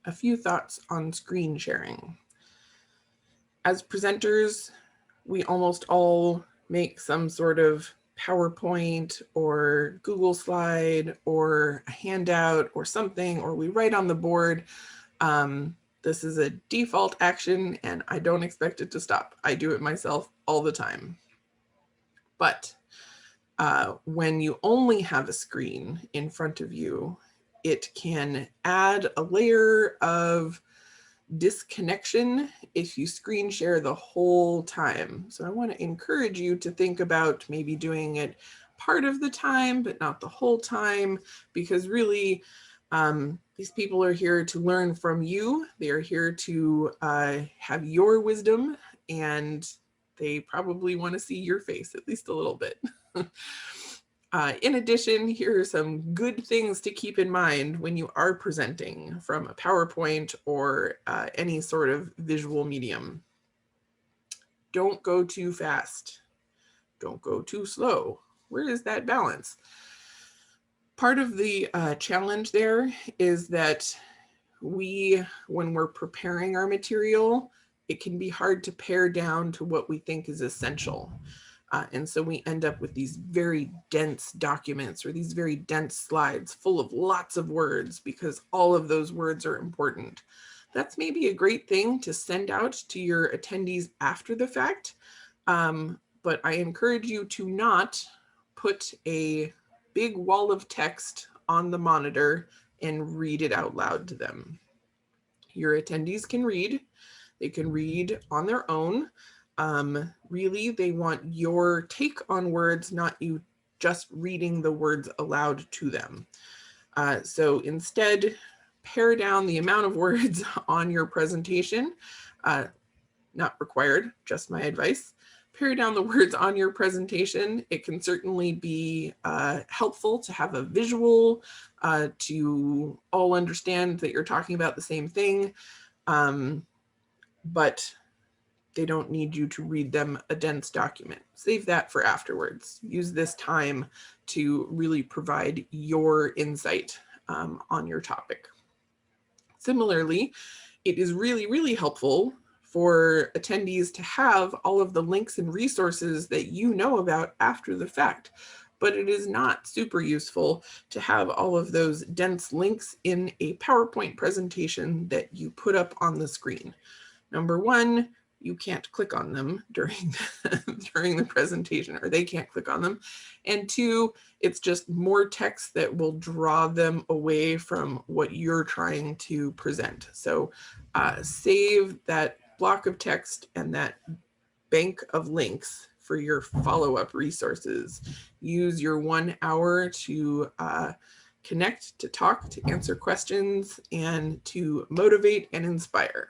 a few thoughts on screen sharing. As presenters, we almost all make some sort of PowerPoint or Google slide or a handout or something, or we write on the board. This is a default action and I don't expect it to stop. I do it myself all the time. But when you only have a screen in front of you, it can add a layer of disconnection if you screen share the whole time. So I want to encourage you to think about maybe doing it part of the time, but not the whole time, because really these people are here to learn from you. They are here to have your wisdom, and they probably want to see your face at least a little bit. In addition, here are some good things to keep in mind when you are presenting from a PowerPoint or any sort of visual medium. Don't go too fast. Don't go too slow. Where is that balance? Part of the challenge there is that when we're preparing our material, it can be hard to pare down to what we think is essential. And so we end up with these very dense documents or these very dense slides full of lots of words because all of those words are important. That's maybe a great thing to send out to your attendees after the fact, but I encourage you to not put a big wall of text on the monitor and read it out loud to them. Your attendees can read. They can read on their own. Really, they want your take on words, not you just reading the words aloud to them. So instead, pare down the amount of words on your presentation. Not required, just my advice. Pare down the words on your presentation. It can certainly be helpful to have a visual to all understand that you're talking about the same thing, but they don't need you to read them a dense document. Save that for afterwards. Use this time to really provide your insight on your topic. Similarly, it is really, really helpful for attendees to have all of the links and resources that you know about after the fact. But it is not super useful to have all of those dense links in a PowerPoint presentation that you put up on the screen. Number one, you can't click on them during the presentation, or they can't click on them. And two, it's just more text that will draw them away from what you're trying to present. So save that block of text and that bank of links for your follow-up resources. Use your 1 hour to connect, to talk, to answer questions, and to motivate and inspire.